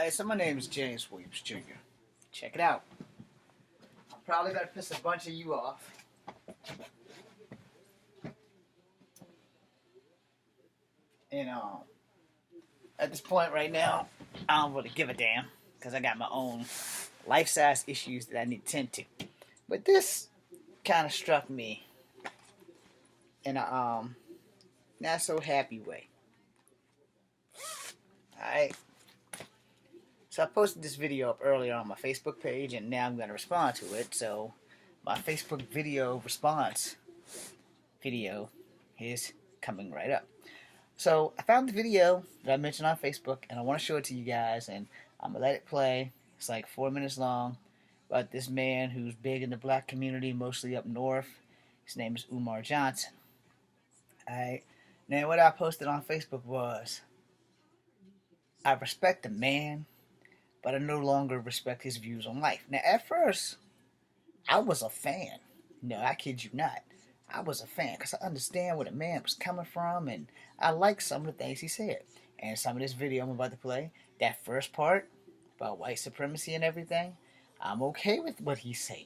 So my name is James Williams Jr. Check it out. I'm probably gonna piss a bunch of you off. And at this point right now, I don't really give a damn because I got my own life-size issues that I need to tend to. But this kind of struck me in a not so happy way. Alright. So I posted this video up earlier on my Facebook page, and now I'm going to respond to it. So my Facebook video response video is coming right up. So I found the video that I mentioned on Facebook, and I want to show it to you guys, and I'm going to let it play. It's like 4 minutes long, about this man who's big in the black community, mostly up north. His name is Umar Johnson. Alright. Now what I posted on Facebook was, I respect the man, but I no longer respect his views on life. Now, at first, I was a fan. No, I kid you not. I was a fan because I understand where the man was coming from, and I like some of the things he said. And some of this video I'm about to play, that first part about white supremacy and everything, I'm okay with what he's saying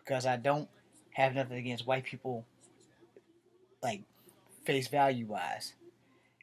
because I don't have nothing against white people, like, face value wise.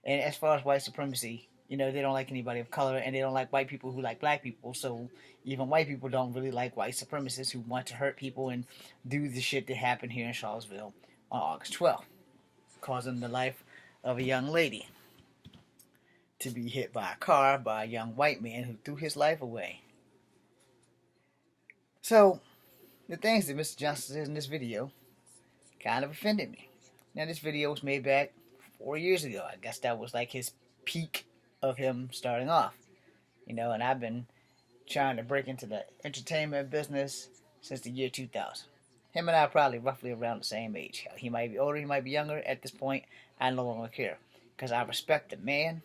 And as far as white supremacy, you know, they don't like anybody of color, and they don't like white people who like black people. So even white people don't really like white supremacists who want to hurt people and do the shit that happened here in Charlottesville on August 12th, causing the life of a young lady to be hit by a car by a young white man who threw his life away. So the things that Mr. Johnson says in this video kind of offended me. Now, this video was made back 4 years ago. I guess that was like his peak of him starting off, you know, and I've been trying to break into the entertainment business since the year 2000. Him and I are probably roughly around the same age. He might be older, he might be younger. At this point, I no longer care because I respect the man,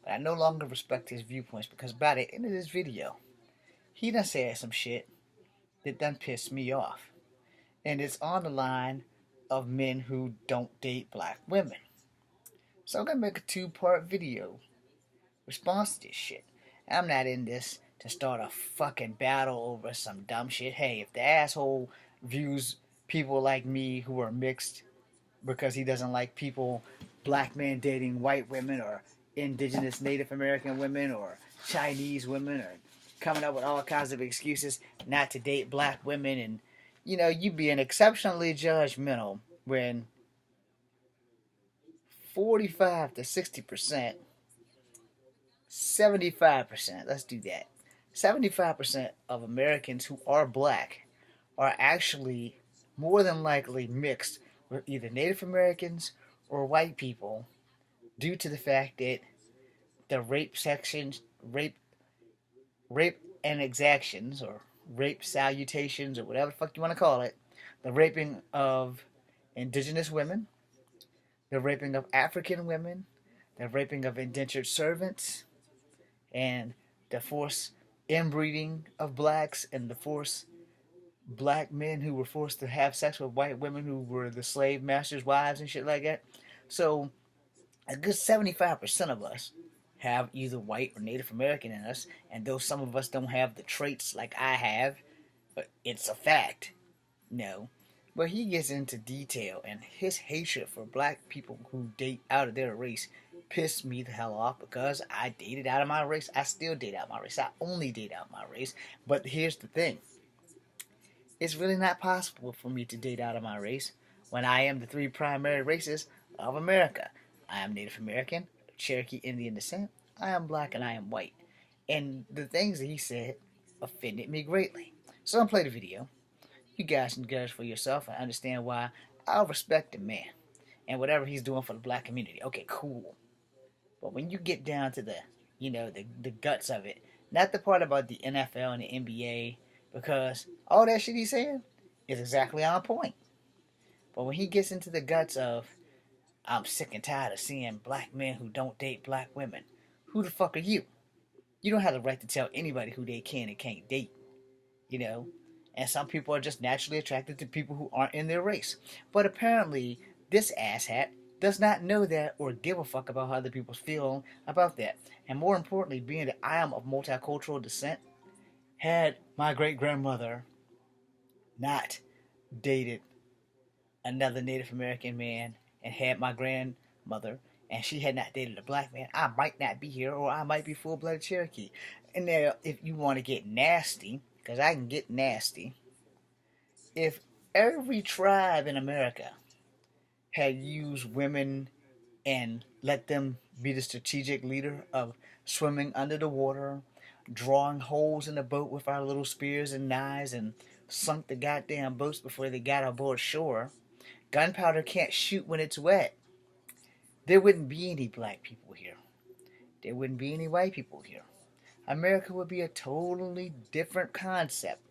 but I no longer respect his viewpoints because by the end of this video, he done said some shit that done pissed me off, and it's on the line of men who don't date black women. So I'm gonna make a two-part video response to this shit. I'm not in this to start a fucking battle over some dumb shit. Hey, if the asshole views people like me who are mixed because he doesn't like people, black men dating white women, or indigenous Native American women, or Chinese women, or coming up with all kinds of excuses not to date black women, and you know, you being exceptionally judgmental when 45 to 60%, 75%, let's do that. 75% of Americans who are black are actually more than likely mixed with either Native Americans or white people due to the fact that the rape and exactions, or rape salutations, or whatever the fuck you want to call it, the raping of indigenous women, the raping of African women, the raping of indentured servants, and the forced inbreeding of blacks, and the forced black men who were forced to have sex with white women who were the slave masters' wives and shit like that. So a good 75% of us have either white or Native American in us, and though some of us don't have the traits like I have, but it's a fact, no. But he gets into detail, and his hatred for black people who date out of their race pissed me the hell off because I dated out of my race. I still date out my race. I only date out my race. But here's the thing. It's really not possible for me to date out of my race when I am the three primary races of America. I am Native American, Cherokee Indian descent, I am black, and I am white. And the things that he said offended me greatly. So I'm going to play the video. You guys can judge for yourself and understand why I respect the man and whatever he's doing for the black community. Okay, cool. But when you get down to the, you know, the guts of it, not the part about the NFL and the NBA, because all that shit he's saying is exactly on point. But when he gets into the guts of, I'm sick and tired of seeing black men who don't date black women, who the fuck are you? You don't have the right to tell anybody who they can and can't date, you know? And some people are just naturally attracted to people who aren't in their race. But apparently, this asshat does not know that or give a fuck about how other people feel about that. And more importantly, being that I am of multicultural descent, had my great grandmother not dated another Native American man and had my grandmother and she had not dated a black man, I might not be here or I might be full-blooded Cherokee. And now, if you want to get nasty, because I can get nasty, if every tribe in America had used women and let them be the strategic leader of swimming under the water, drawing holes in the boat with our little spears and knives, and sunk the goddamn boats before they got aboard shore. Gunpowder can't shoot when it's wet. There wouldn't be any black people here. There wouldn't be any white people here. America would be a totally different concept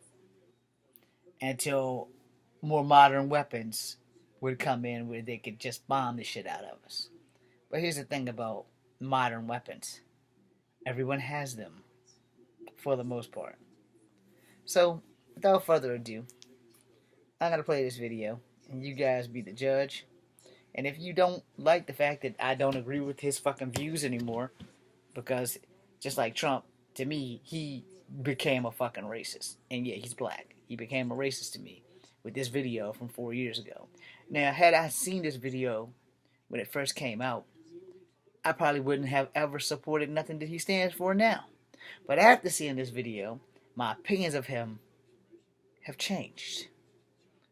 until more modern weapons would come in where they could just bomb the shit out of us. But here's the thing about modern weapons. Everyone has them, for the most part. So, without further ado, I'm going to play this video, and you guys be the judge. And if you don't like the fact that I don't agree with his fucking views anymore, because just like Trump, to me, he became a fucking racist. And yeah, he's black. He became a racist to me with this video from 4 years ago. Now, had I seen this video when it first came out, I probably wouldn't have ever supported nothing that he stands for now. But after seeing this video, my opinions of him have changed.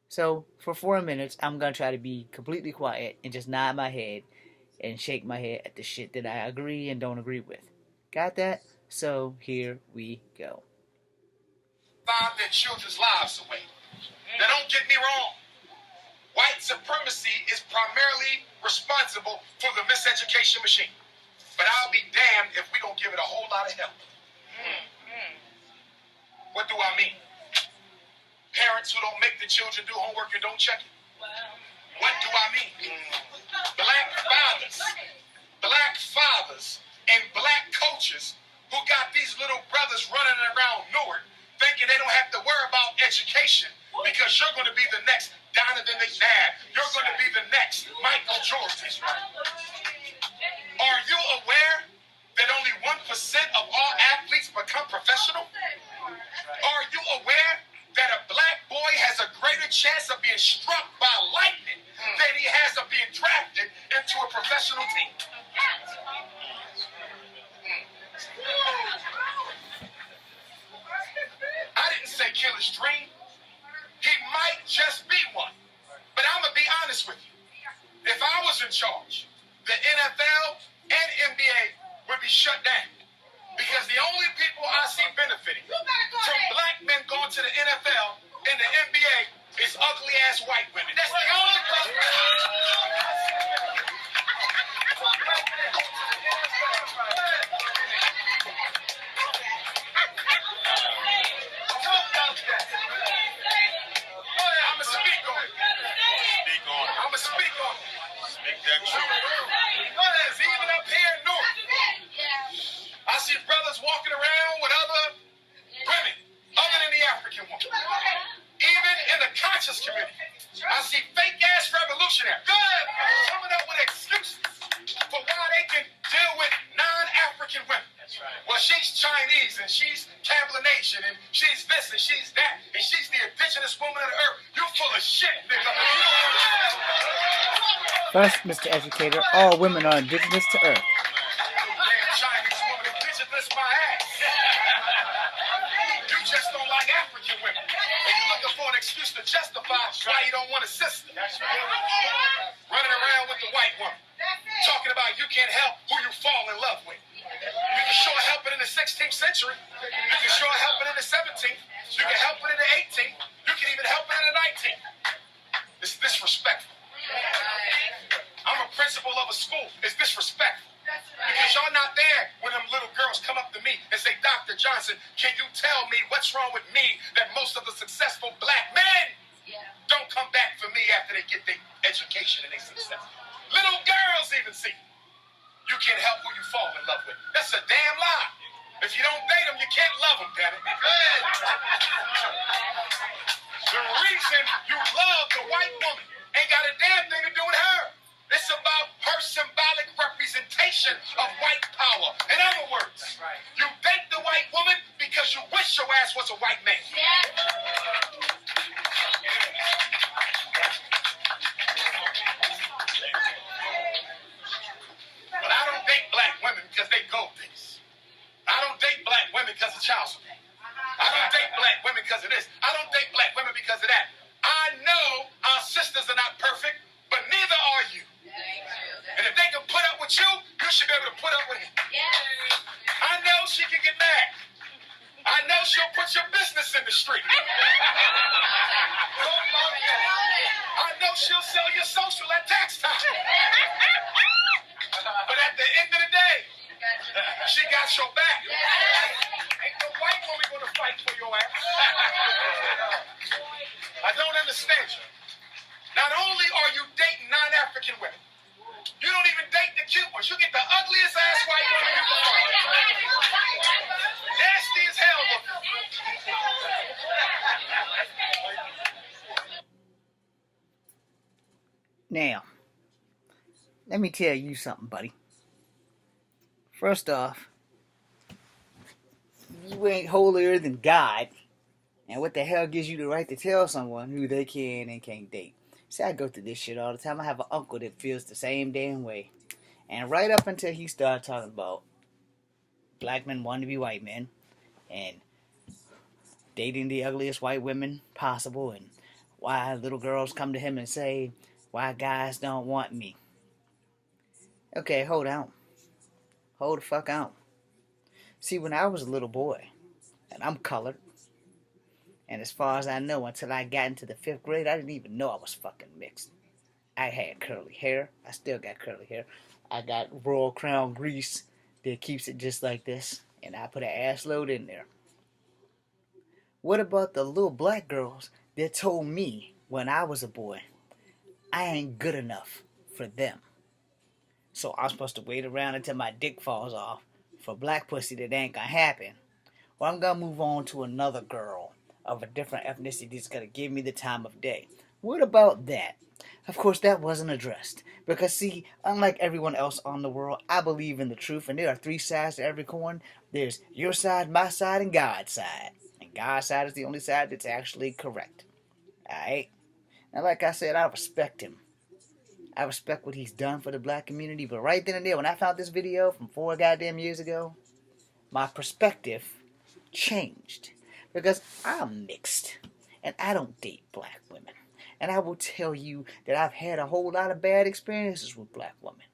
So, for 4 minutes, I'm going to try to be completely quiet and just nod my head and shake my head at the shit that I agree and don't agree with. Got that? So, here we go. Their children's lives away. Now, don't get me wrong. White supremacy is primarily responsible for the miseducation machine. But I'll be damned if we don't give it a whole lot of help. What do I mean? Parents who don't make the children do homework and don't check it. What do I mean? Black fathers and black coaches who got these little brothers running around Newark thinking they don't have to worry about education because you're going to be the next Donovan McNabb. You're going to be the next Michael Jordan. Are you aware that only 1% of all athletes become professional? Are you aware that a black boy has a greater chance of being struck by lightning than he has of being drafted into a professional team? I didn't say kill his dream. He might just be one. But I'm going to be honest with you. If I was in charge, the NFL and NBA would be shut down. Because the only people I see benefiting from black men going to the NFL and the NBA is ugly-ass white women. That's the only person. I'ma speak on it. I'ma speak on it. Speak that truth. Even up here in North, I see brothers walking around with other women, other than the African woman. Even in the conscious community, I see fake-ass revolutionaries coming up with excuses for why they can deal with non-African women. Well, she's Chinese, and she's Cablinasian, and she's this, and she's that, and she's the indigenous woman of the earth. You're full of shit, nigga. First, Mr. Educator, all women are indigenous to Earth. Damn Chinese woman, indigenous my ass. You just don't like African women. And you're looking for an excuse to justify why you don't want a sister. Running around with the white woman. Talking about you can't help who you fall in love with. You can sure help it in the 16th century. You can sure help it in the 17th. You can help it in the 18th. You can even help it in the 19th. It's disrespectful. I'm a principal of a school. It's disrespectful. Because y'all not there when them little girls come up to me and say, Dr. Johnson, can you tell me what's wrong with me that most of the successful black men don't come back for me after they get their education and their success? Little girls even see. You can't help who you fall in love with. That's a damn lie. If you don't date them, you can't love them, damn it. The reason you love the white woman ain't got a damn thing to do with her. It's about your ass was a white man. But I don't date black women because they gold diggers. I don't date black women because of child support. I don't date black women because of this. I don't date black women because of that. I know our sisters are not perfect, but neither are you. And if they can put up with you, you should be able to put up with him. I know she can get mad. I know she'll put your business in the street. I know she'll sell your social at tax time. But at the end of the day, she got your back. Ain't no white woman gonna fight for your ass. I don't understand you. Not only are you dating non-African women, you don't even date the cute ones. You get the ugliest ass white woman you can find. Nasty as hell looking. Now, let me tell you something, buddy. First off, you ain't holier than God. And what the hell gives you the right to tell someone who they can and can't date? See, I go through this shit all the time. I have an uncle that feels the same damn way. And right up until he started talking about black men wanting to be white men and dating the ugliest white women possible, and why little girls come to him and say, why guys don't want me. Okay, hold on. Hold the fuck on. See, when I was a little boy, and I'm colored, and as far as I know, until I got into the 5th grade, I didn't even know I was fucking mixed. I had curly hair. I still got curly hair. I got Royal Crown grease that keeps it just like this, and I put an ass load in there. What about the little black girls that told me when I was a boy, I ain't good enough for them? So I'm supposed to wait around until my dick falls off for black pussy that ain't gonna happen. Well, I'm gonna move on to another girl of a different ethnicity that's gonna give me the time of day. What about that? Of course, that wasn't addressed. Because, see, unlike everyone else on the world, I believe in the truth, and there are 3 sides to every coin. There's your side, my side, and God's side. And God's side is the only side that's actually correct. Alright? And like I said, I respect him. I respect what he's done for the black community, but right then and there, when I found this video from 4 goddamn years ago, my perspective changed. Because I'm mixed, and I don't date black women. And I will tell you that I've had a whole lot of bad experiences with black women.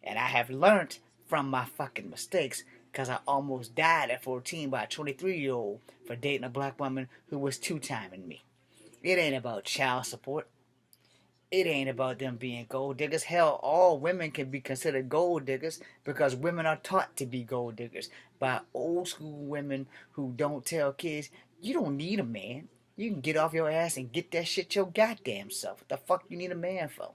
And I have learned from my fucking mistakes, because I almost died at 14 by a 23-year-old for dating a black woman who was 2-timing me. It ain't about child support. It ain't about them being gold diggers. Hell, all women can be considered gold diggers because women are taught to be gold diggers by old school women who don't tell kids, you don't need a man. You can get off your ass and get that shit your goddamn self. What the fuck you need a man for?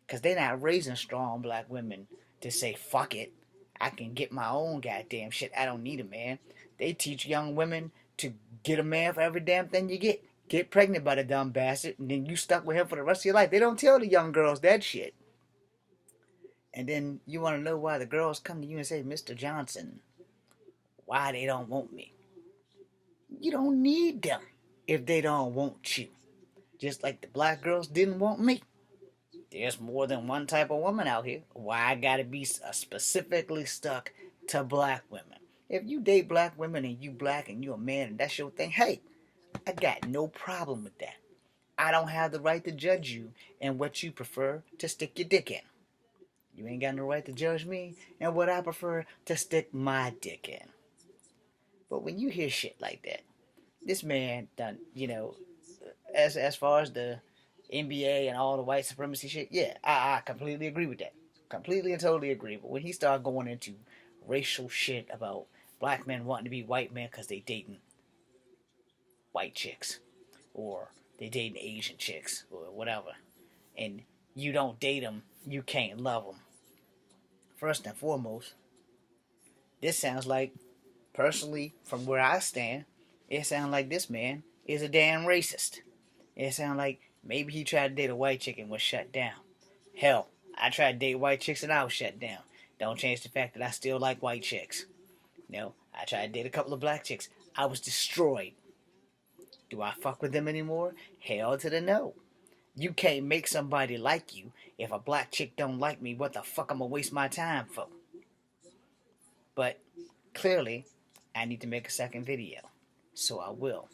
Because they're not raising strong black women to say, fuck it, I can get my own goddamn shit. I don't need a man. They teach young women to get a man for every damn thing you get. Get pregnant by the dumb bastard, and then you stuck with him for the rest of your life. They don't tell the young girls that shit. And then you want to know why the girls come to you and say, Mr. Johnson, why they don't want me? You don't need them if they don't want you. Just like the black girls didn't want me. There's more than one type of woman out here. Why I gotta be specifically stuck to black women? If you date black women and you black and you a man and that's your thing, hey, I got no problem with that. I don't have the right to judge you and what you prefer to stick your dick in. You ain't got no right to judge me and what I prefer to stick my dick in. But when you hear shit like that, this man done, as far as the NBA and all the white supremacy shit, yeah, I completely agree with that. Completely and totally agree. But when he started going into racial shit about black men wanting to be white men because they dating white chicks, or they dating Asian chicks, or whatever, and you don't date them, you can't love them. First and foremost, this sounds like, personally, from where I stand, it sounds like this man is a damn racist. It sounds like maybe he tried to date a white chick and was shut down. Hell, I tried to date white chicks and I was shut down. Don't change the fact that I still like white chicks. I tried to date a couple of black chicks. I was destroyed. Do I fuck with them anymore? Hell to the no. You can't make somebody like you. If a black chick don't like me, what the fuck I'm gonna waste my time for? But clearly, I need to make a second video. So I will.